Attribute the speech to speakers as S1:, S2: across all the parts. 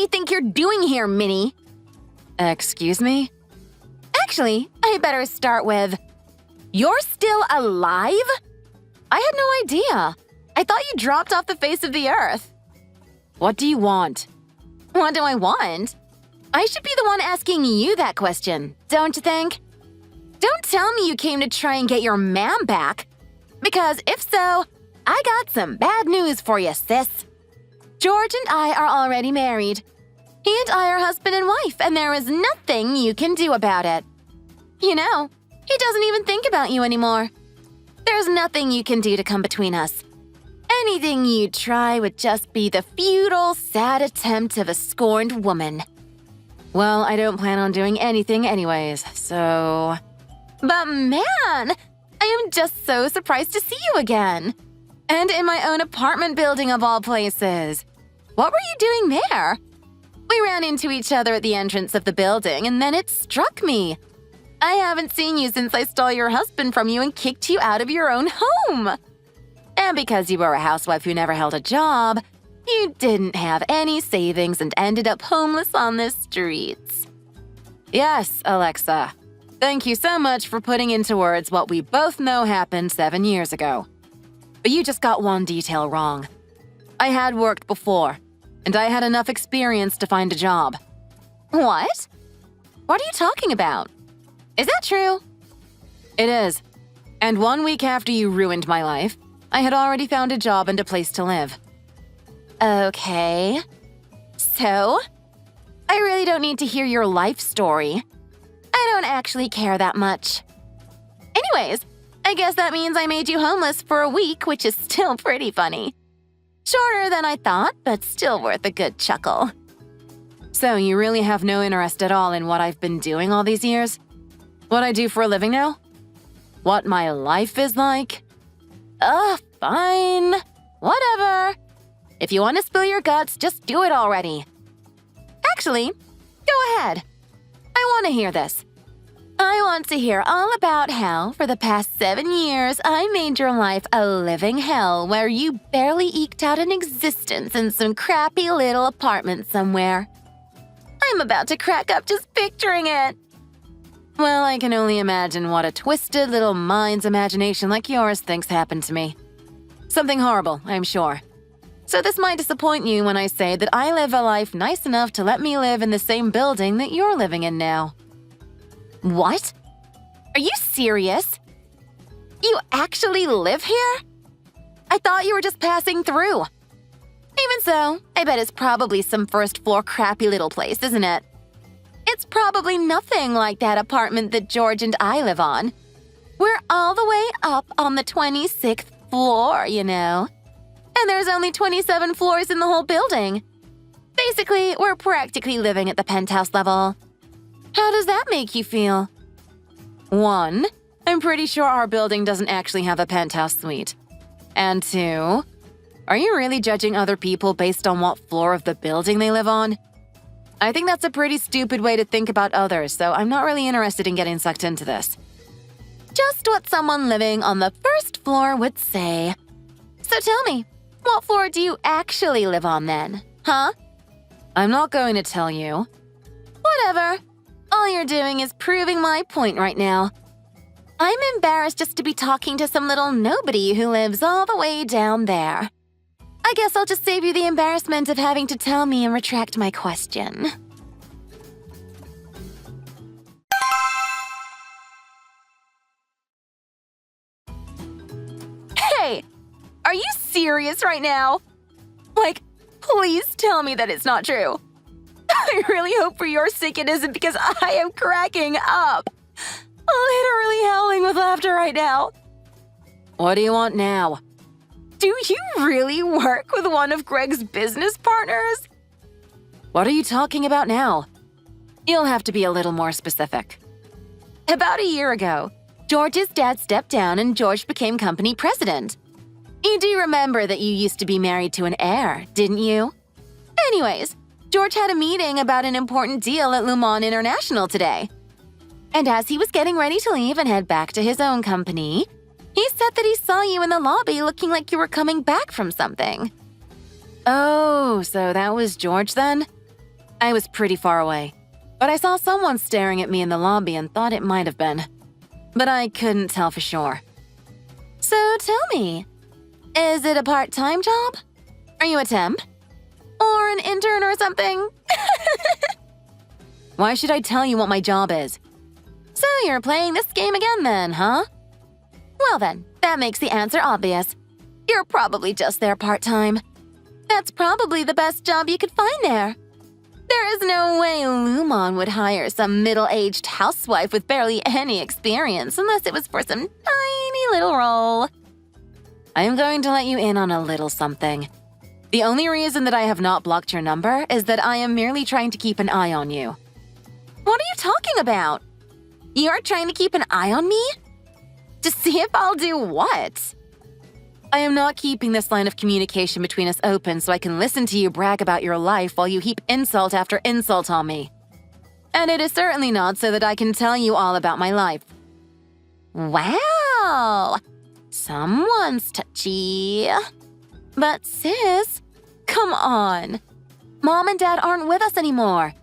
S1: you think you're doing here, Minnie?
S2: Excuse me?
S1: Actually, I better start with, you're still alive? I had no idea. I thought you dropped off the face of the earth.
S2: What do you want?
S1: What do I want? I should be the one asking you that question, don't you think? Don't tell me you came to try and get your man back. Because if so, I got some bad news for you, sis. George and I are already married. He and I are husband and wife, and there is nothing you can do about it. You know, he doesn't even think about you anymore. There's nothing you can do to come between us. Anything you try would just be the futile, sad attempt of a scorned woman.
S2: Well, I don't plan on doing anything anyways, so…
S1: But man, I am just so surprised to see you again. And in my own apartment building of all places. What were you doing there? We ran into each other at the entrance of the building, and then it struck me. I haven't seen you since I stole your husband from you and kicked you out of your own home. And because you were a housewife who never held a job, you didn't have any savings and ended up homeless on the streets.
S2: Yes, Alexa. Thank you so much for putting into words what we both know happened 7 years ago. But you just got one detail wrong. I had worked before, and I had enough experience to find a job.
S1: What? What are you talking about? Is that true?
S2: It is. And 1 week after you ruined my life, I had already found a job and a place to live.
S1: Okay. So? I really don't need to hear your life story. I don't actually care that much. Anyways, I guess that means I made you homeless for a week, which is still pretty funny. Shorter than I thought, but still worth a good chuckle.
S2: So you really have no interest at all in what I've been doing all these years? What I do for a living now? What my life is like?
S1: Fine. Whatever. If you want to spill your guts, just do it already. Actually, go ahead. I want to hear this. I want to hear all about how, for the past 7 years, I made your life a living hell where you barely eked out an existence in some crappy little apartment somewhere. I'm about to crack up just picturing it.
S2: Well, I can only imagine what a twisted little mind's imagination like yours thinks happened to me. Something horrible, I'm sure. So this might disappoint you when I say that I live a life nice enough to let me live in the same building that you're living in now.
S1: What? Are you serious? You actually live here? I thought you were just passing through. Even so, I bet it's probably some first-floor crappy little place, isn't it? It's probably nothing like that apartment that George and I live on. We're all the way up on the 26th floor, you know. And there's only 27 floors in the whole building. Basically, we're practically living at the penthouse level. How does that make you feel?
S2: 1, I'm pretty sure our building doesn't actually have a penthouse suite. And 2, are you really judging other people based on what floor of the building they live on? I think that's a pretty stupid way to think about others, so I'm not really interested in getting sucked into this.
S1: Just what someone living on the first floor would say. So tell me, what floor do you actually live on then, huh?
S2: I'm not going to tell you.
S1: Whatever. All you're doing is proving my point right now. I'm embarrassed just to be talking to some little nobody who lives all the way down there. I guess I'll just save you the embarrassment of having to tell me and retract my question. Hey, are you serious right now? Like, please tell me that it's not true. I really hope for your sake it isn't, because I am cracking up. Literally howling with laughter right now.
S2: What do you want now?
S1: Do you really work with one of Greg's business partners?
S2: What are you talking about now? You'll have to be a little more specific.
S1: About a year ago, George's dad stepped down and George became company president. You do remember that you used to be married to an heir, didn't you? Anyways, George had a meeting about an important deal at Le Mans International today. And as he was getting ready to leave and head back to his own company, he said that he saw you in the lobby looking like you were coming back from something.
S2: Oh, so that was George then? I was pretty far away, but I saw someone staring at me in the lobby and thought it might have been. But I couldn't tell for sure.
S1: So tell me, is it a part-time job? Are you a temp? Or an intern or something?
S2: Why should I tell you what my job is?
S1: So you're playing this game again then, huh? Well then, that makes the answer obvious. You're probably just there part-time. That's probably the best job you could find there. There is no way Lumon would hire some middle-aged housewife with barely any experience unless it was for some tiny little role.
S2: I am going to let you in on a little something. The only reason that I have not blocked your number is that I am merely trying to keep an eye on you.
S1: What are you talking about? You're trying to keep an eye on me? To see if I'll do what?
S2: I am not keeping this line of communication between us open so I can listen to you brag about your life while you heap insult after insult on me. And it is certainly not so that I can tell you all about my life.
S1: Wow! Someone's touchy. But sis, come on. Mom and Dad aren't with us anymore.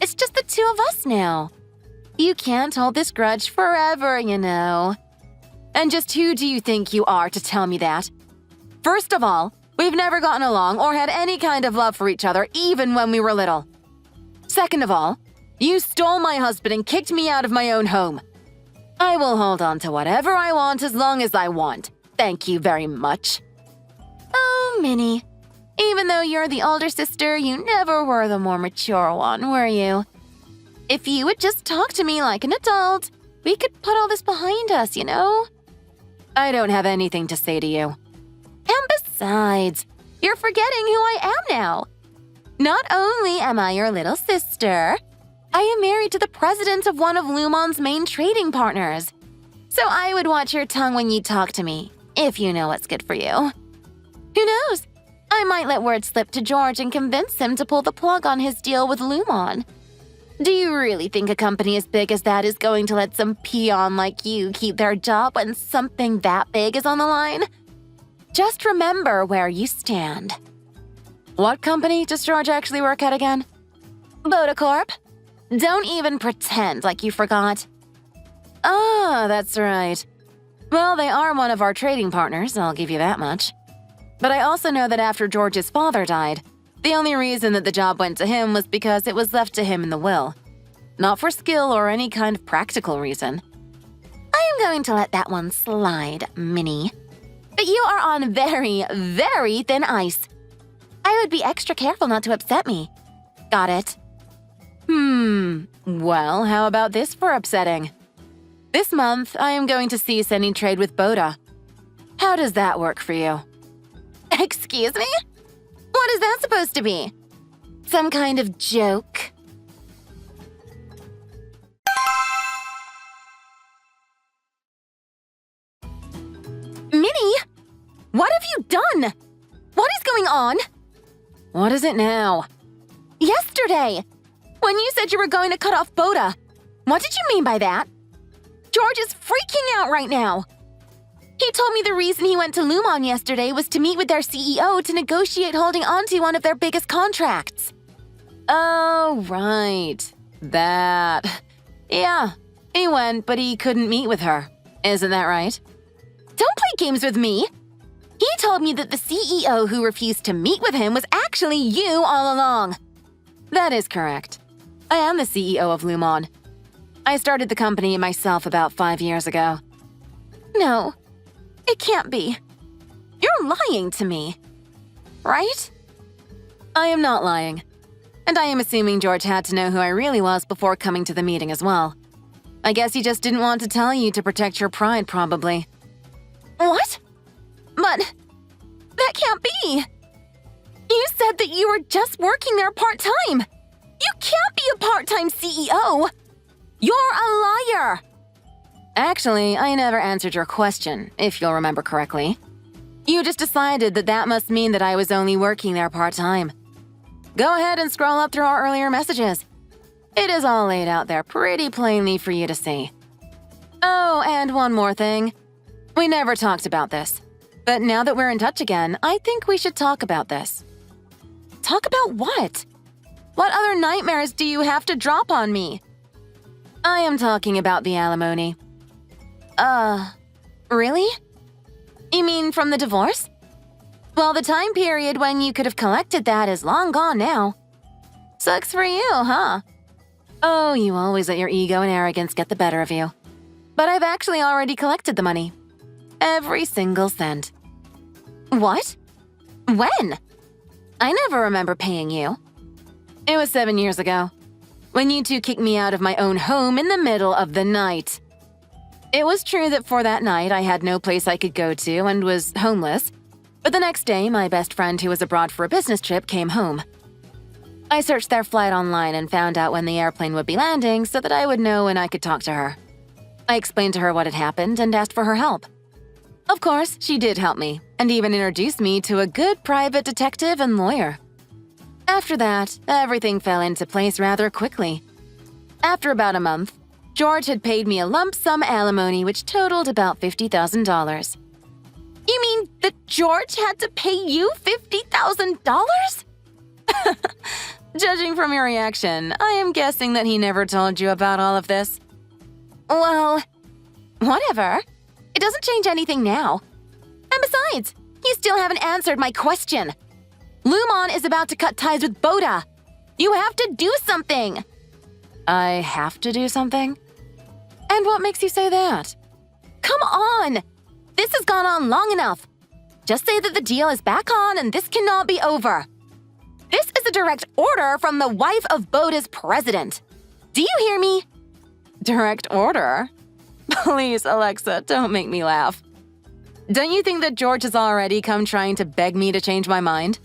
S1: It's just the two of us now. You can't hold this grudge forever, you know.
S2: And just who do you think you are to tell me that? First of all, we've never gotten along or had any kind of love for each other, even when we were little. Second of all, you stole my husband and kicked me out of my own home. I will hold on to whatever I want as long as I want. Thank you very much.
S1: Oh, Minnie. Even though you're the older sister, you never were the more mature one, were you? If you would just talk to me like an adult, we could put all this behind us, you know?
S2: I don't have anything to say to you.
S1: And besides, you're forgetting who I am now. Not only am I your little sister, I am married to the president of one of Lumon's main trading partners. So I would watch your tongue when you talk to me, if you know what's good for you. Who knows? I might let word slip to George and convince him to pull the plug on his deal with Lumon. Do you really think a company as big as that is going to let some peon like you keep their job when something that big is on the line? Just remember where you stand.
S2: What company does George actually work at again?
S1: Bodacorp. Don't even pretend like you forgot.
S2: Ah, that's right. Well, they are one of our trading partners, I'll give you that much. But I also know that after George's father died, the only reason that the job went to him was because it was left to him in the will. Not for skill or any kind of practical reason.
S1: I am going to let that one slide, Minnie. But you are on very, very thin ice. I would be extra careful not to upset me. Got it?
S2: Well, how about this for upsetting? This month, I am going to cease any trade with Boda. How does that work for you?
S1: Excuse me? What is that supposed to be? Some kind of joke? Minnie, what have you done? What is going on?
S2: What is it now?
S1: Yesterday, when you said you were going to cut off Boda, what did you mean by that? George is freaking out right now. He told me the reason he went to Lumon yesterday was to meet with their CEO to negotiate holding onto one of their biggest contracts.
S2: Oh, right. That. Yeah, he went, but he couldn't meet with her. Isn't that right?
S1: Don't play games with me. He told me that the CEO who refused to meet with him was actually you all along.
S2: That is correct. I am the CEO of Lumon. I started the company myself about 5 years ago.
S1: No, it can't be. You're lying to me, right?
S2: I am not lying. And I am assuming George had to know who I really was before coming to the meeting as well. I guess he just didn't want to tell you to protect your pride, probably.
S1: What? But that can't be. You said that you were just working there part-time. You can't be a part-time CEO. You're a liar.
S2: Actually, I never answered your question, if you'll remember correctly. You just decided that that must mean that I was only working there part-time. Go ahead and scroll up through our earlier messages. It is all laid out there pretty plainly for you to see. Oh, and one more thing. We never talked about this. But now that we're in touch again, I think we should talk about this.
S1: Talk about what?
S2: What other nightmares do you have to drop on me? I am talking about the alimony. Really? You mean from the divorce? Well, the time period when you could have collected that is long gone now. Sucks for you, huh? Oh, you always let your ego and arrogance get the better of you. But I've actually already collected the money. Every single cent. What? When? I never remember paying you. It was 7 years ago, when you two kicked me out of my own home in the middle of the night. It was true that for that night I had no place I could go to and was homeless, but the next day my best friend who was abroad for a business trip came home. I searched their flight online and found out when the airplane would be landing so that I would know when I could talk to her. I explained to her what had happened and asked for her help. Of course, she did help me, and even introduced me to a good private detective and lawyer. After that, everything fell into place rather quickly. After about a month, George had paid me a lump sum alimony which totaled about $50,000. You mean that George had to pay you $50,000? Judging from your reaction, I am guessing that he never told you about all of this. Well, whatever. It doesn't change anything now. And besides, you still haven't answered my question. Lumon is about to cut ties with Boda. You have to do something. I have to do something? And what makes you say that? Come on! This has gone on long enough. Just say that the deal is back on and this cannot be over. This is a direct order from the wife of Boda's president. Do you hear me? Direct order? Please, Alexa, don't make me laugh. Don't you think that George has already come trying to beg me to change my mind?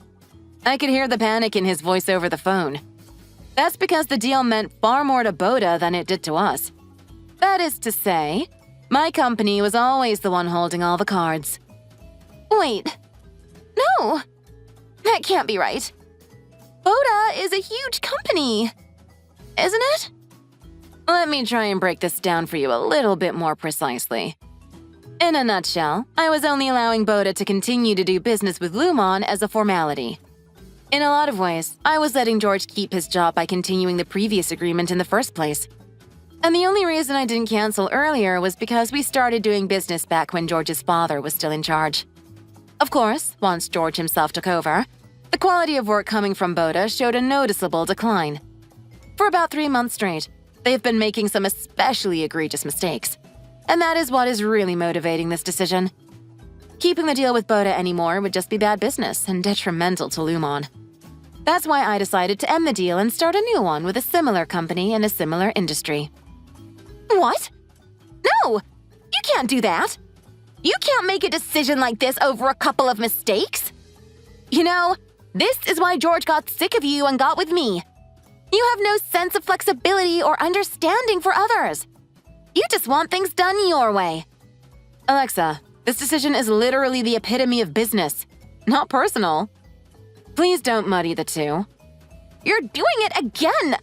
S2: I could hear the panic in his voice over the phone. That's because the deal meant far more to Boda than it did to us. That is to say, my company was always the one holding all the cards. Wait. No. That can't be right. Boda is a huge company, isn't it? Let me try and break this down for you a little bit more precisely. In a nutshell, I was only allowing Boda to continue to do business with Lumon as a formality. In a lot of ways, I was letting George keep his job by continuing the previous agreement in the first place. And the only reason I didn't cancel earlier was because we started doing business back when George's father was still in charge. Of course, once George himself took over, the quality of work coming from Boda showed a noticeable decline. For about 3 months straight, they've been making some especially egregious mistakes. And that is what is really motivating this decision. Keeping the deal with Boda anymore would just be bad business and detrimental to Lumon. That's why I decided to end the deal and start a new one with a similar company in a similar industry. What? No! You can't do that! You can't make a decision like this over a couple of mistakes! You know, this is why George got sick of you and got with me. You have no sense of flexibility or understanding for others. You just want things done your way. Alexa, this decision is literally the epitome of business, not personal. Please don't muddy the two. You're doing it again!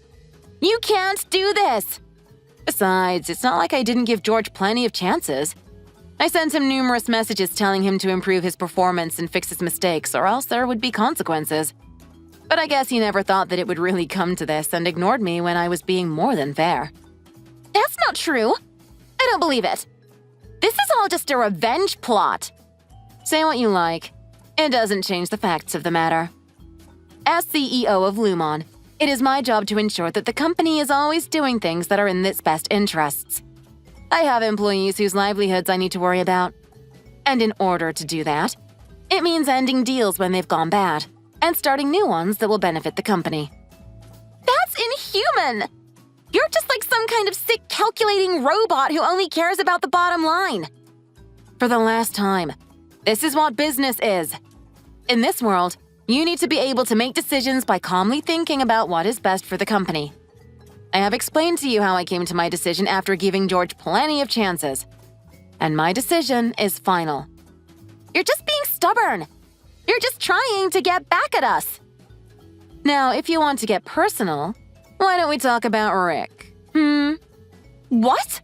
S2: You can't do this! Besides, it's not like I didn't give George plenty of chances. I sent him numerous messages telling him to improve his performance and fix his mistakes, or else there would be consequences. But I guess he never thought that it would really come to this and ignored me when I was being more than fair. That's not true. I don't believe it. This is all just a revenge plot. Say what you like. It doesn't change the facts of the matter. As CEO of Lumon, it is my job to ensure that the company is always doing things that are in its best interests. I have employees whose livelihoods I need to worry about. And in order to do that, it means ending deals when they've gone bad and starting new ones that will benefit the company. That's inhuman! You're just like some kind of sick calculating robot who only cares about the bottom line. For the last time, this is what business is. In this world, you need to be able to make decisions by calmly thinking about what is best for the company. I have explained to you how I came to my decision after giving George plenty of chances. And my decision is final. You're just being stubborn. You're just trying to get back at us. Now, if you want to get personal, why don't we talk about Rick? What?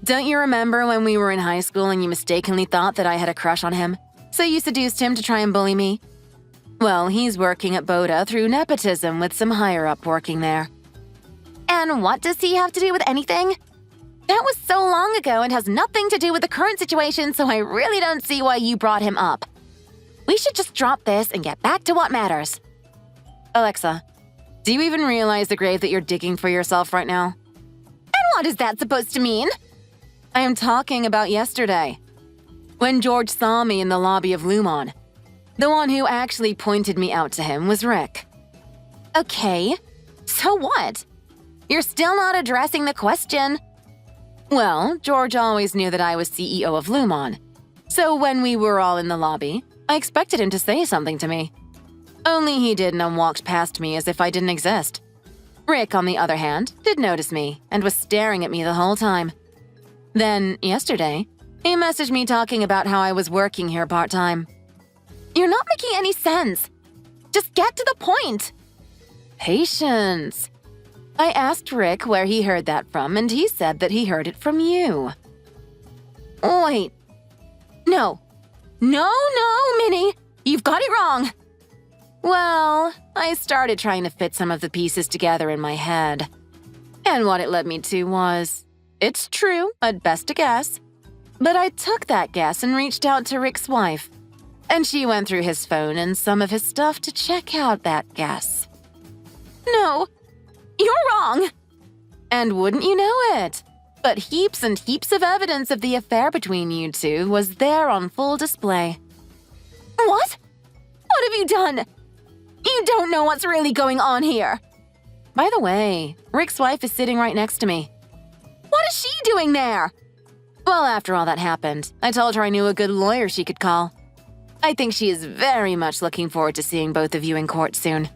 S2: Don't you remember when we were in high school and you mistakenly thought that I had a crush on him? So you seduced him to try and bully me? Well, he's working at Boda through nepotism with some higher-up working there.
S1: And what does he have to do with anything? That was so long ago and has nothing to do with the current situation, so I really don't see why you brought him up. We should just drop this and get back to what matters.
S2: Alexa, do you even realize the grave that you're digging for yourself right now?
S1: And what is that supposed to mean?
S2: I am talking about yesterday, when George saw me in the lobby of Lumon. The one who actually pointed me out to him was Rick.
S1: Okay, so what? You're still not addressing the question.
S2: Well, George always knew that I was CEO of Lumon. So when we were all in the lobby, I expected him to say something to me. Only he didn't and walked past me as if I didn't exist. Rick, on the other hand, did notice me and was staring at me the whole time. Then, yesterday, he messaged me talking about how I was working here part-time.
S1: You're not making any sense. Just get to the point.
S2: Patience. I asked Rick where he heard that from, and he said that he heard it from you.
S1: Wait. No, Minnie. You've got it wrong.
S2: Well, I started trying to fit some of the pieces together in my head. And what it led me to was, it's true, at best a guess. But I took that guess and reached out to Rick's wife. And she went through his phone and some of his stuff to check out that guess.
S1: No, you're wrong.
S2: And wouldn't you know it? But heaps and heaps of evidence of the affair between you two was there on full display.
S1: What? What have you done? You don't know what's really going on here.
S2: By the way, Rick's wife is sitting right next to me.
S1: What is she doing there?
S2: Well, after all that happened, I told her I knew a good lawyer she could call. I think she is very much looking forward to seeing both of you in court soon.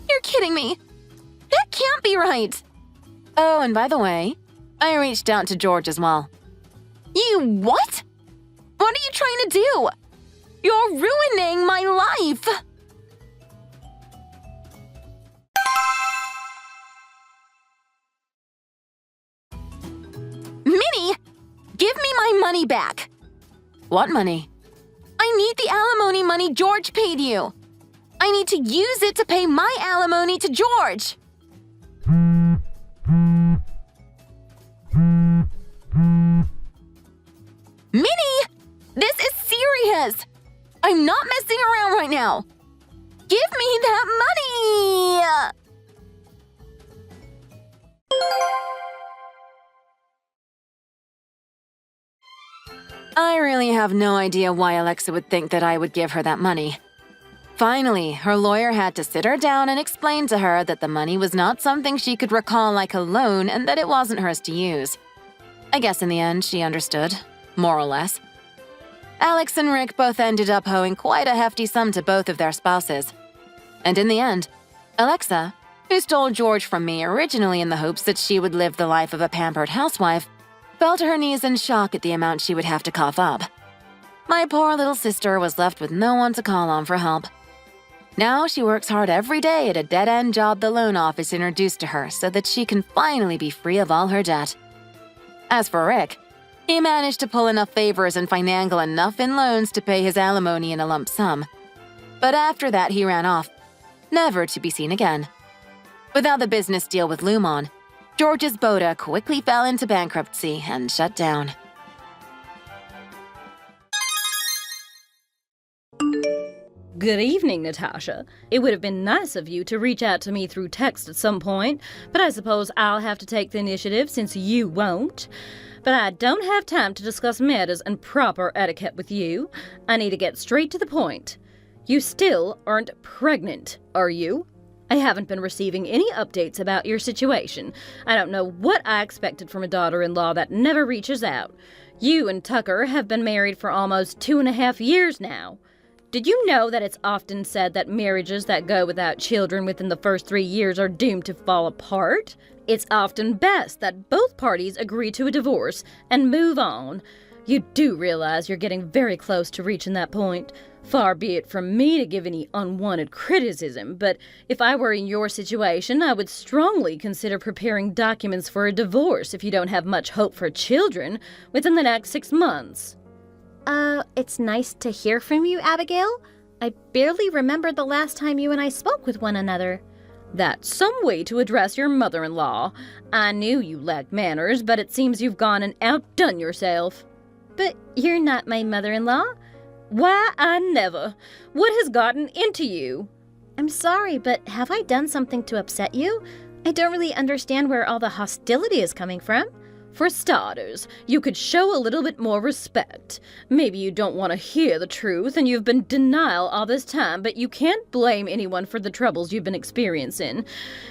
S1: You're kidding me. That can't be right.
S2: Oh, and by the way, I reached out to George as well.
S1: You what? What are you trying to do? You're ruining my life. Minnie, give me my money back.
S2: What money?
S1: I need the alimony money George paid you. I need to use it to pay my alimony to George. Minnie, this is serious. I'm not messing around right now. Give me that money.
S2: I really have no idea why Alexa would think that I would give her that money. Finally, her lawyer had to sit her down and explain to her that the money was not something she could recall like a loan and that it wasn't hers to use. I guess in the end, she understood, more or less. Alex and Rick both ended up owing quite a hefty sum to both of their spouses. And in the end, Alexa, who stole George from me originally in the hopes that she would live the life of a pampered housewife, fell to her knees in shock at the amount she would have to cough up. My poor little sister was left with no one to call on for help. Now she works hard every day at a dead-end job the loan office introduced to her so that she can finally be free of all her debt. As for Rick, he managed to pull enough favors and finagle enough in loans to pay his alimony in a lump sum. But after that he ran off, never to be seen again. Without the business deal with Lumon, George's Boda quickly fell into bankruptcy and shut down.
S3: Good evening, Natasha. It would have been nice of you to reach out to me through text at some point, but I suppose I'll have to take the initiative since you won't. But I don't have time to discuss matters and proper etiquette with you. I need to get straight to the point. You still aren't pregnant, are you? I haven't been receiving any updates about your situation. I don't know what I expected from a daughter-in-law that never reaches out. You and Tucker have been married for almost 2.5 years now. Did you know that it's often said that marriages that go without children within the first 3 years are doomed to fall apart? It's often best that both parties agree to a divorce and move on. You do realize you're getting very close to reaching that point. Far be it from me to give any unwanted criticism, but if I were in your situation, I would strongly consider preparing documents for a divorce if you don't have much hope for children within the next 6 months.
S4: It's nice to hear from you, Abigail,
S3: I barely remember the last time you and I spoke with one another. That's some way to address your mother-in-law. I knew you lacked manners, but it seems you've gone and outdone yourself. But you're not my mother-in-law. Why, I never. What has gotten into you? I'm sorry, but have I done something to upset you? I don't really understand where all the hostility is coming from. For starters, you could show a little bit more respect. Maybe you don't want to hear the truth and you've been in denial all this time, but you can't blame anyone for the troubles you've been experiencing.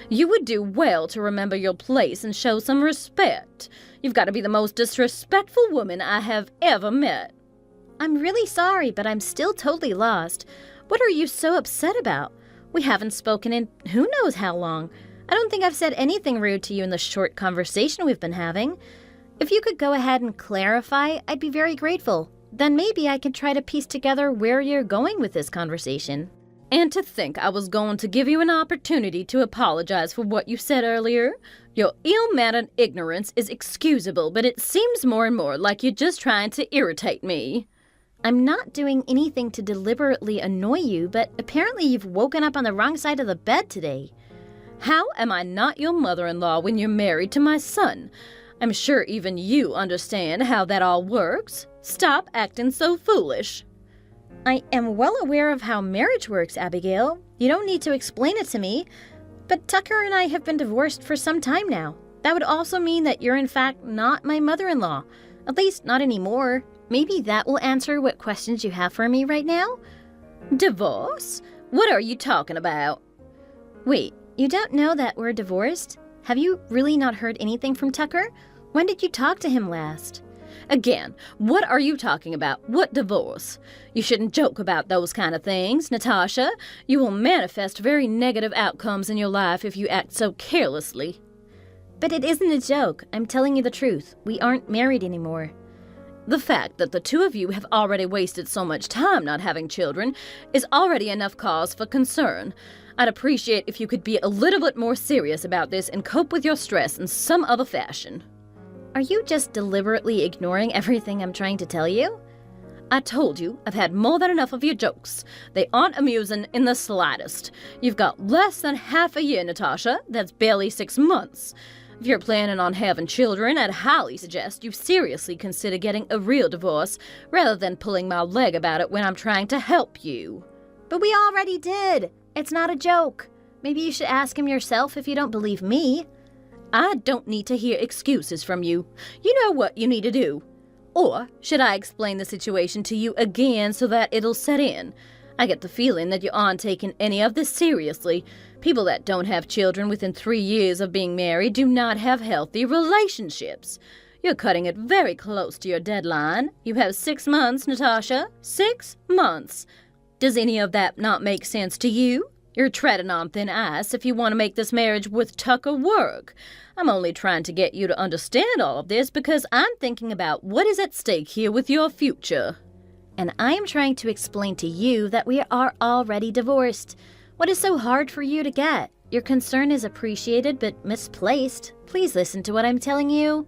S3: You would do well to remember your place and show some respect. You've got to be the most disrespectful woman I have ever met. I'm really sorry, but I'm still totally lost. What are you so upset about? We haven't spoken in who knows how long. I don't think I've said anything rude to you in the short conversation we've been having. If you could go ahead and clarify, I'd be very grateful. Then maybe I can try to piece together where you're going with this conversation. And to think I was going to give you an opportunity to apologize for what you said earlier. Your ill-mannered ignorance is excusable, but it seems more and more like you're just trying to irritate me. I'm not doing anything to deliberately annoy you, but apparently you've woken up on the wrong side of the bed today. How am I not your mother-in-law when you're married to my son? I'm sure even you understand how that all works. Stop acting so foolish. I am well aware of how marriage works, Abigail. You don't need to explain it to me. But Tucker and I have been divorced for some time now. That would also mean that you're in fact not my mother-in-law. At least not anymore. Maybe that will answer what questions you have for me right now? Divorce? What are you talking about? Wait. You don't know that we're divorced? Have you really not heard anything from Tucker? When did you talk to him last? Again, what are you talking about? What divorce? You shouldn't joke about those kind of things, Natasha. You will manifest very negative outcomes in your life if you act so carelessly. But it isn't a joke. I'm telling you the truth. We aren't married anymore. The fact that the two of you have already wasted so much time not having children is already enough cause for concern. I'd appreciate if you could be a little bit more serious about this and cope with your stress in some other fashion. Are you just deliberately ignoring everything I'm trying to tell you? I told you I've had more than enough of your jokes. They aren't amusing in the slightest. You've got less than half a year, Natasha. That's barely 6 months. If you're planning on having children, I'd highly suggest you seriously consider getting a real divorce rather than pulling my leg about it when I'm trying to help you. But we already did. It's not a joke. Maybe you should ask him yourself if you don't believe me. I don't need to hear excuses from you. You know what you need to do. Or should I explain the situation to you again so that it'll set in? I get the feeling that you aren't taking any of this seriously. People that don't have children within 3 years of being married do not have healthy relationships. You're cutting it very close to your deadline. You have 6 months, Natasha. 6 months. Does any of that not make sense to you? You're treading on thin ice if you want to make this marriage with Tucker work. I'm only trying to get you to understand all of this because I'm thinking about what is at stake here with your future. And I am trying to explain to you that we are already divorced. What is so hard for you to get? Your concern is appreciated but misplaced. Please listen to what I'm telling you.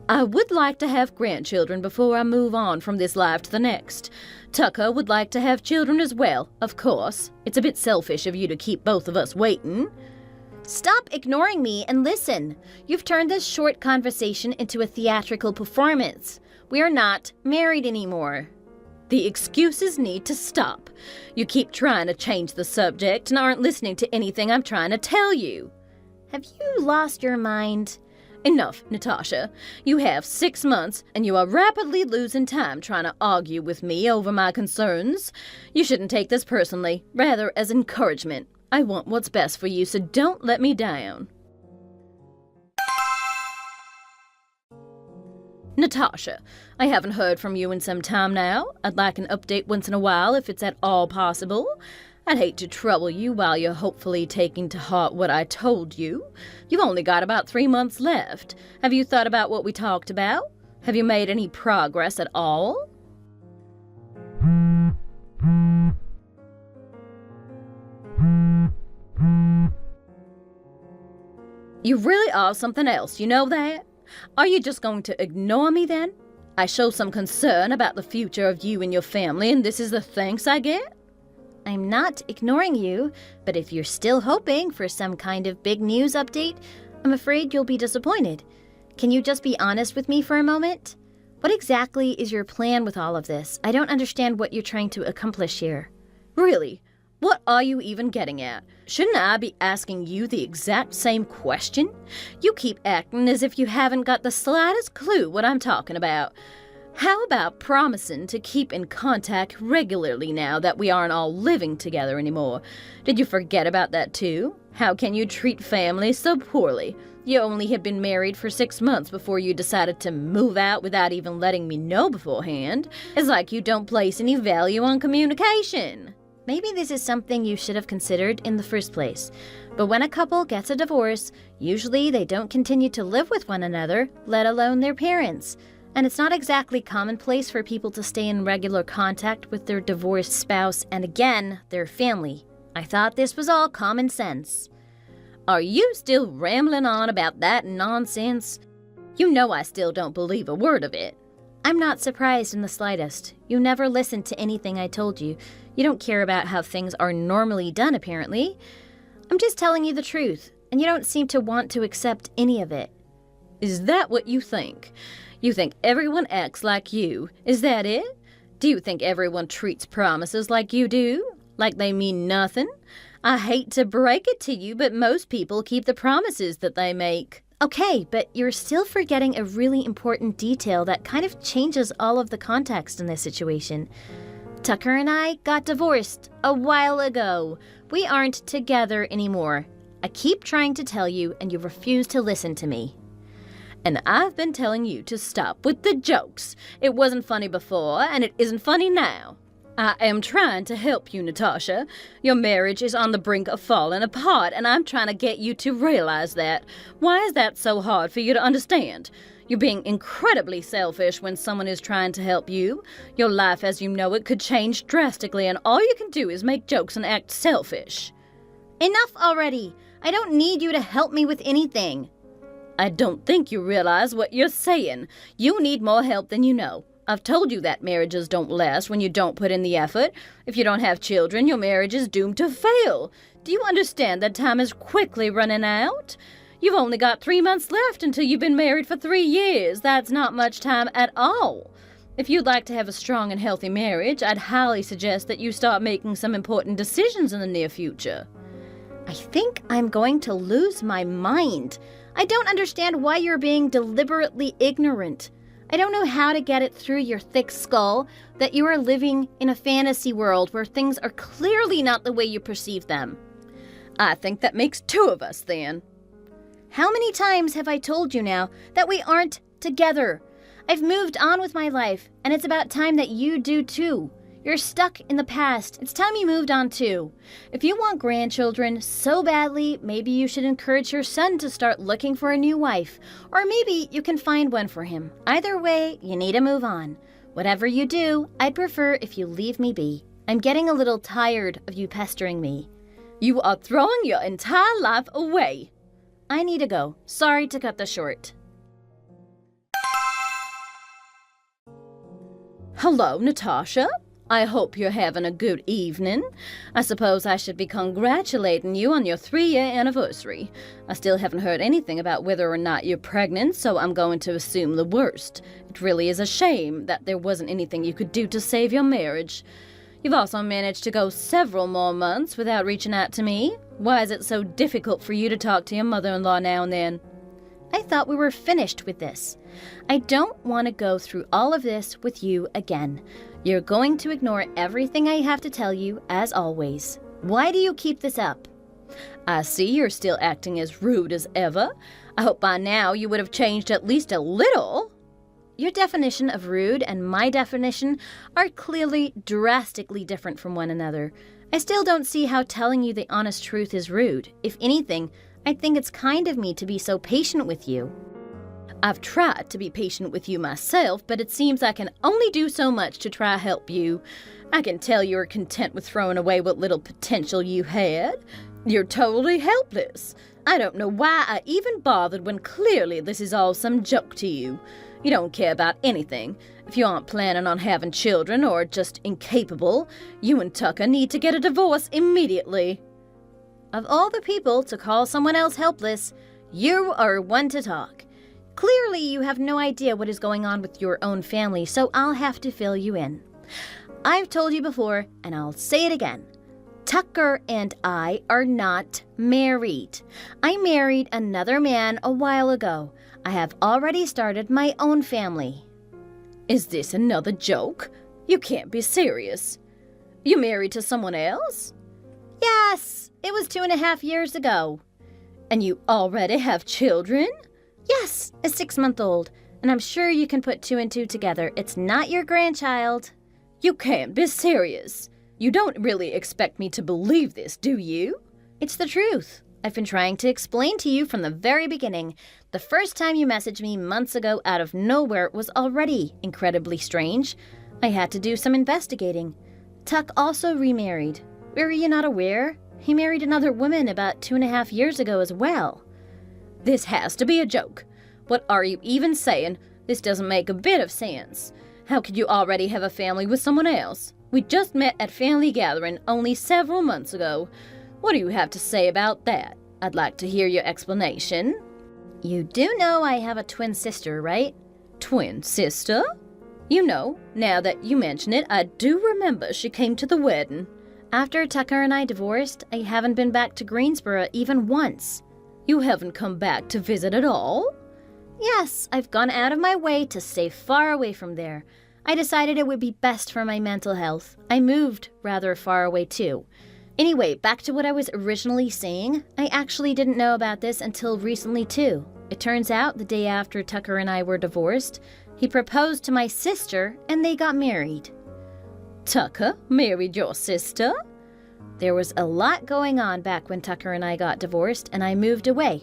S3: I would like to have grandchildren before I move on from this life to the next. Tucker would like to have children as well, of course. It's a bit selfish of you to keep both of us waiting. Stop ignoring me and listen. You've turned this short conversation into a theatrical performance. We are not married anymore. The excuses need to stop. You keep trying to change the subject and aren't listening to anything I'm trying to tell you. Have you lost your mind? Enough, Natasha. You have 6 months, and you are rapidly losing time trying to argue with me over my concerns. You shouldn't take this personally, rather as encouragement. I want what's best for you, so don't let me down. Natasha, I haven't heard from you in some time now. I'd like an update once in a while if it's at all possible. I'd hate to trouble you while you're hopefully taking to heart what I told you. You've only got about 3 months left. Have you thought about what we talked about? Have you made any progress at all? You really are something else, you know that? Are you just going to ignore me then? I show some concern about the future of you and your family, and this is the thanks I get? I'm not ignoring you, but if you're still hoping for some kind of big news update, I'm afraid you'll be disappointed. Can you just be honest with me for a moment? What exactly is your plan with all of this? I don't understand what you're trying to accomplish here.
S4: Really? What are you even getting at? Shouldn't I be asking you the exact same question? You keep acting as if you haven't got the slightest clue what I'm talking about. How about promising to keep in contact regularly now that we aren't all living together anymore? Did you forget about that too? How can you treat family so poorly? You only had been married for 6 months before you decided to move out without even letting me know beforehand. It's like you don't place any value on communication.
S3: Maybe this is something you should have considered in the first place. But when a couple gets a divorce, usually they don't continue to live with one another, let alone their parents. And it's not exactly commonplace for people to stay in regular contact with their divorced spouse and again, their family. I thought this was all common sense.
S4: Are you still rambling on about that nonsense? You know I still don't believe a word of it.
S3: I'm not surprised in the slightest. You never listened to anything I told you. You don't care about how things are normally done, apparently. I'm just telling you the truth, and you don't seem to want to accept any of it.
S4: Is that what you think? You think everyone acts like you? Is that it? Do you think everyone treats promises like you do? Like they mean nothing? I hate to break it to you, but most people keep the promises that they make.
S3: Okay, but you're still forgetting a really important detail that kind of changes all of the context in this situation. Tucker and I got divorced a while ago. We aren't together anymore. I keep trying to tell you, and you refuse to listen to me.
S4: And I've been telling you to stop with the jokes. It wasn't funny before, and it isn't funny now. I am trying to help you, Natasha. Your marriage is on the brink of falling apart, and I'm trying to get you to realize that. Why is that so hard for you to understand? You're being incredibly selfish when someone is trying to help you. Your life as you know it could change drastically, and all you can do is make jokes and act selfish.
S3: Enough already! I don't need you to help me with anything.
S4: I don't think you realize what you're saying. You need more help than you know. I've told you that marriages don't last when you don't put in the effort. If you don't have children, your marriage is doomed to fail. Do you understand that time is quickly running out? You've only got 3 months left until you've been married for 3 years. That's not much time at all. If you'd like to have a strong and healthy marriage, I'd highly suggest that you start making some important decisions in the near future.
S3: I think I'm going to lose my mind. I don't understand why you're being deliberately ignorant. I don't know how to get it through your thick skull that you are living in a fantasy world where things are clearly not the way you perceive them.
S4: I think that makes 2 of us, then.
S3: How many times have I told you now that we aren't together? I've moved on with my life, and it's about time that you do too. You're stuck in the past. It's time you moved on too. If you want grandchildren so badly, maybe you should encourage your son to start looking for a new wife. Or maybe you can find one for him. Either way, you need to move on. Whatever you do, I'd prefer if you leave me be. I'm getting a little tired of you pestering me.
S4: You are throwing your entire life away.
S3: I need to go. Sorry to cut this short.
S4: Hello, Natasha. I hope you're having a good evening. I suppose I should be congratulating you on your 3-year anniversary. I still haven't heard anything about whether or not you're pregnant, so I'm going to assume the worst. It really is a shame that there wasn't anything you could do to save your marriage. You've also managed to go several more months without reaching out to me. Why is it so difficult for you to talk to your mother-in-law now and then?
S3: I thought we were finished with this. I don't want to go through all of this with you again. You're going to ignore everything I have to tell you, as always. Why do you keep this up?
S4: I see you're still acting as rude as ever. I hope by now you would have changed at least a little.
S3: Your definition of rude and my definition are clearly drastically different from one another. I still don't see how telling you the honest truth is rude. If anything, I think it's kind of me to be so patient with you.
S4: I've tried to be patient with you myself, but it seems I can only do so much to try to help you. I can tell you're content with throwing away what little potential you had. You're totally helpless. I don't know why I even bothered when clearly this is all some joke to you. You don't care about anything. If you aren't planning on having children or just incapable, you and Tucker need to get a divorce immediately. Of all the people to call someone else helpless, you are one to talk. Clearly, you have no idea what is going on with your own family, so I'll have to fill you in. I've told you before, and I'll say it again. Tucker and I are not married. I married another man a while ago. I have already started my own family. Is this another joke? You can't be serious. You married to someone else? Yes, it was 2.5 years ago. And you already have children? Yes, a 6-month-old. And I'm sure you can put 2 and 2 together. It's not your grandchild. You can't be serious. You don't really expect me to believe this, do you? It's the truth. I've been trying to explain to you from the very beginning. The first time you messaged me months ago out of nowhere was already incredibly strange. I had to do some investigating. Tuck also remarried. Were you not aware? He married another woman about 2.5 years ago as well. This has to be a joke. What are you even saying? This doesn't make a bit of sense. How could you already have a family with someone else? We just met at family gathering only several months ago. What do you have to say about that? I'd like to hear your explanation. You do know I have a twin sister, right? Twin sister? You know, now that you mention it, I do remember she came to the wedding. After Tucker and I divorced, I haven't been back to Greensboro even once. You haven't come back to visit at all? Yes, I've gone out of my way to stay far away from there. I decided it would be best for my mental health. I moved rather far away too. Anyway, back to what I was originally saying. I actually didn't know about this until recently too. It turns out the day after Tucker and I were divorced, he proposed to my sister and they got married. Tucker married your sister? There was a lot going on back when Tucker and I got divorced and I moved away.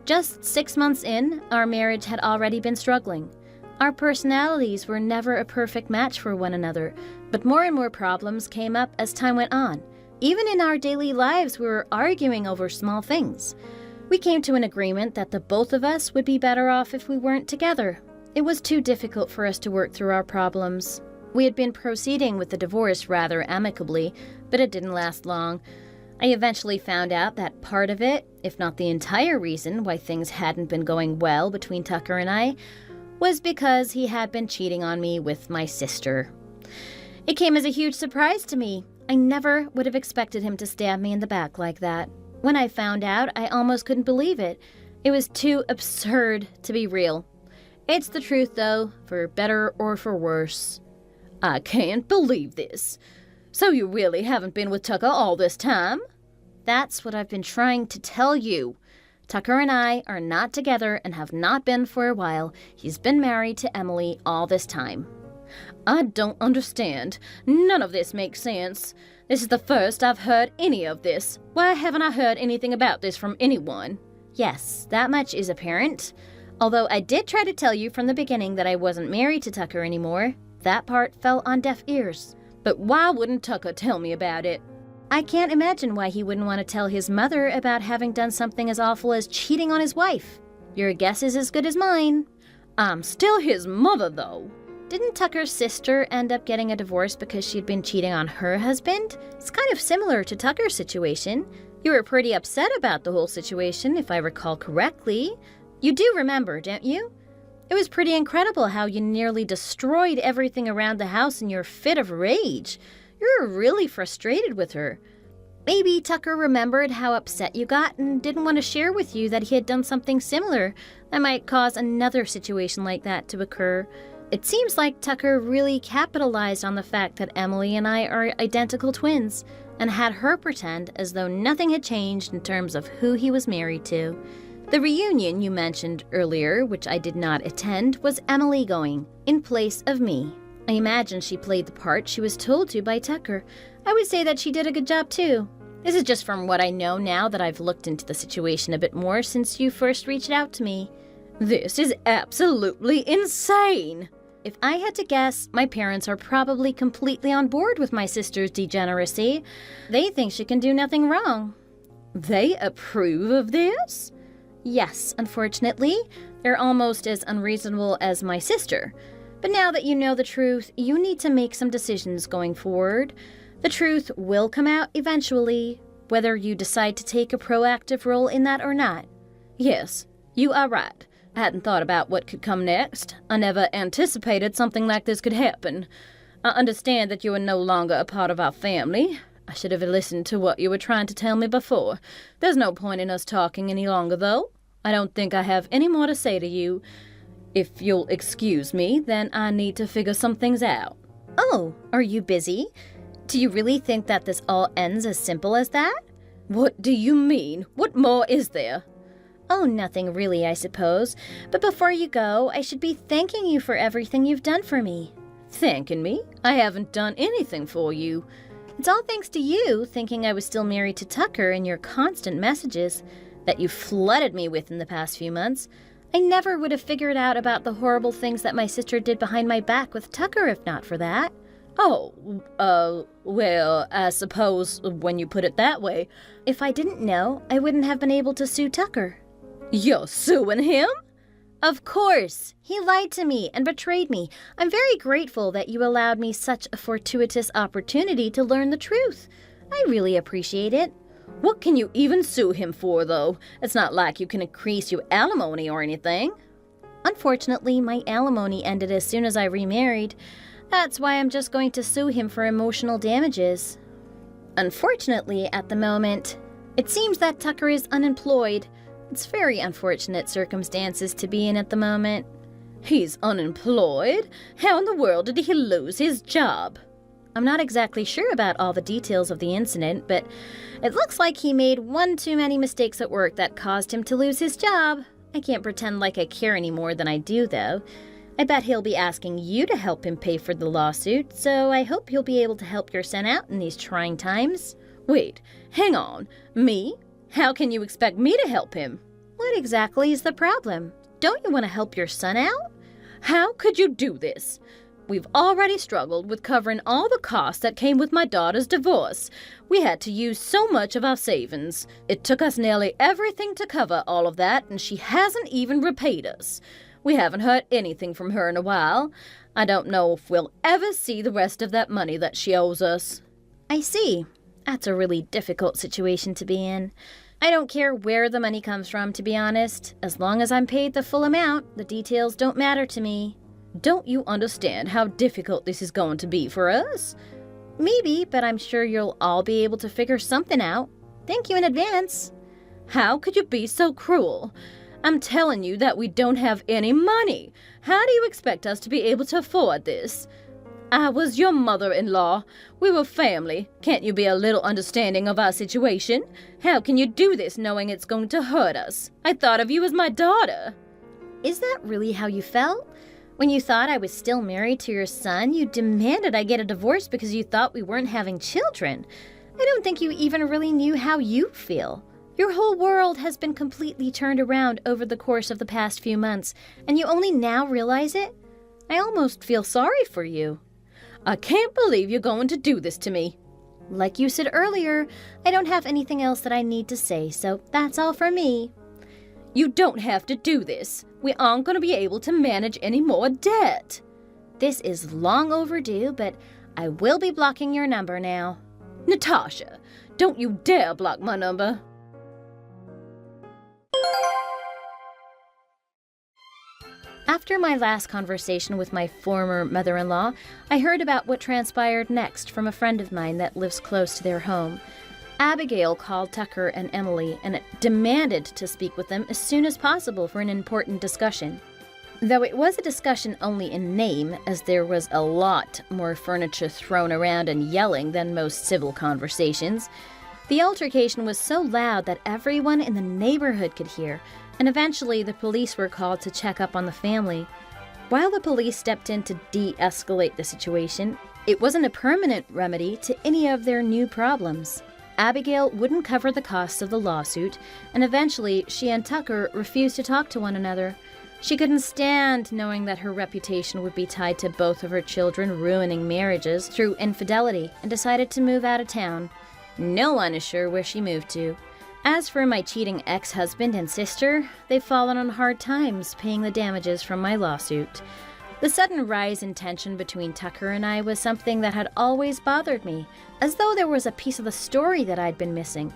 S4: Just 6 months in, our marriage had already been struggling. Our personalities were never a perfect match for one another, but more and more problems came up as time went on. Even in our daily lives, we were arguing over small things. We came to an agreement that the both of us would be better off if we weren't together. It was too difficult for us to work through our problems. We had been proceeding with the divorce rather amicably, but it didn't last long. I eventually found out that part of it, if not the entire reason why things hadn't been going well between Tucker and I, was because he had been cheating on me with my sister. It came as a huge surprise to me. I never would have expected him to stab me in the back like that. When I found out, I almost couldn't believe it. It was too absurd to be real. It's the truth, though, for better or for worse. I can't believe this. So you really haven't been with Tucker all this time? That's what I've been trying to tell you. Tucker and I are not together and have not been for a while. He's been married to Emily all this time. I don't understand. None of this makes sense. This is the first I've heard any of this. Why haven't I heard anything about this from anyone? Yes, that much is apparent. Although I did try to tell you from the beginning that I wasn't married to Tucker anymore, that part fell on deaf ears. But why wouldn't Tucker tell me about it? I can't imagine why he wouldn't want to tell his mother about having done something as awful as cheating on his wife. Your guess is as good as mine. I'm still his mother, though. Didn't Tucker's sister end up getting a divorce because she'd been cheating on her husband? It's kind of similar to Tucker's situation. You were pretty upset about the whole situation, if I recall correctly. You do remember, don't you? It was pretty incredible how you nearly destroyed everything around the house in your fit of rage. You were really frustrated with her. Maybe Tucker remembered how upset you got and didn't want to share with you that he had done something similar that might cause another situation like that to occur. It seems like Tucker really capitalized on the fact that Emily and I are identical twins and had her pretend as though nothing had changed in terms of who he was married to. The reunion you mentioned earlier, which I did not attend, was Emily going, in place of me. I imagine she played the part she was told to by Tucker. I would say that she did a good job too. This is just from what I know now that I've looked into the situation a bit more since you first reached out to me. This is absolutely insane! If I had to guess, my parents are probably completely on board with my sister's degeneracy. They think she can do nothing wrong. They approve of this? Yes, unfortunately. They're almost as unreasonable as my sister. But now that you know the truth, you need to make some decisions going forward. The truth will come out eventually, whether you decide to take a proactive role in that or not. Yes, you are right. I hadn't thought about what could come next. I never anticipated something like this could happen. I understand that you are no longer a part of our family. I should have listened to what you were trying to tell me before. There's no point in us talking any longer, though. I don't think I have any more to say to you. If you'll excuse me, then I need to figure some things out.
S5: Oh, are you busy? Do you really think that this all ends as simple as that?
S4: What do you mean? What more is there?
S5: Oh, nothing really, I suppose. But before you go, I should be thanking you for everything you've done for me.
S4: Thanking me? I haven't done anything for you.
S5: It's all thanks to you, thinking I was still married to Tucker and your constant messages that you flooded me with in the past few months. I never would have figured out about the horrible things that my sister did behind my back with Tucker if not for that.
S4: Oh, well, I suppose when you put it that way.
S5: If I didn't know, I wouldn't have been able to sue Tucker.
S4: You're suing him?
S5: Of course. He lied to me and betrayed me. I'm very grateful that you allowed me such a fortuitous opportunity to learn the truth. I really appreciate it.
S4: What can you even sue him for, though? It's not like you can increase your alimony or anything.
S5: Unfortunately, my alimony ended as soon as I remarried. That's why I'm just going to sue him for emotional damages. Unfortunately, at the moment, it seems that Tucker is unemployed. It's very unfortunate circumstances to be in at the moment.
S4: He's unemployed? How in the world did he lose his job?
S5: I'm not exactly sure about all the details of the incident, but it looks like he made one too many mistakes at work that caused him to lose his job. I can't pretend like I care any more than I do, though. I bet he'll be asking you to help him pay for the lawsuit, so I hope you'll be able to help your son out in these trying times.
S4: Wait, hang on. Me? How can you expect me to help him?
S5: What exactly is the problem? Don't you want to help your son out?
S4: How could you do this? We've already struggled with covering all the costs that came with my daughter's divorce. We had to use so much of our savings. It took us nearly everything to cover all of that, and she hasn't even repaid us. We haven't heard anything from her in a while. I don't know if we'll ever see the rest of that money that she owes us.
S5: I see. That's a really difficult situation to be in. I don't care where the money comes from, to be honest. As long as I'm paid the full amount, the details don't matter to me.
S4: Don't you understand how difficult this is going to be for us?
S5: Maybe, but I'm sure you'll all be able to figure something out. Thank you in advance.
S4: How could you be so cruel? I'm telling you that we don't have any money. How do you expect us to be able to afford this? I was your mother-in-law. We were family. Can't you be a little understanding of our situation? How can you do this knowing it's going to hurt us? I thought of you as my daughter.
S5: Is that really how you felt? When you thought I was still married to your son, you demanded I get a divorce because you thought we weren't having children. I don't think you even really knew how you feel. Your whole world has been completely turned around over the course of the past few months, and you only now realize it? I almost feel sorry for you.
S4: I can't believe you're going to do this to me.
S5: Like you said earlier, I don't have anything else that I need to say, so that's all for me.
S4: You don't have to do this. We aren't going to be able to manage any more debt.
S5: This is long overdue, but I will be blocking your number now.
S4: Natasha, don't you dare block my number.
S5: After my last conversation with my former mother-in-law, I heard about what transpired next from a friend of mine that lives close to their home. Abigail called Tucker and Emily and demanded to speak with them as soon as possible for an important discussion. Though it was a discussion only in name, as there was a lot more furniture thrown around and yelling than most civil conversations, the altercation was so loud that everyone in the neighborhood could hear, and eventually the police were called to check up on the family. While the police stepped in to de-escalate the situation, it wasn't a permanent remedy to any of their new problems. Abigail wouldn't cover the costs of the lawsuit, and eventually she and Tucker refused to talk to one another. She couldn't stand knowing that her reputation would be tied to both of her children ruining marriages through infidelity, and decided to move out of town. No one is sure where she moved to. As for my cheating ex-husband and sister, they've fallen on hard times paying the damages from my lawsuit. The sudden rise in tension between Tucker and I was something that had always bothered me, as though there was a piece of the story that I'd been missing.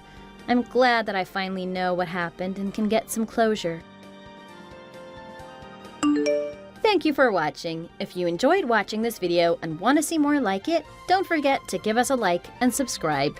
S5: I'm glad that I finally know what happened and can get some closure. Thank you for watching. If you enjoyed watching this video and want to see more like it, don't forget to give us a like and subscribe.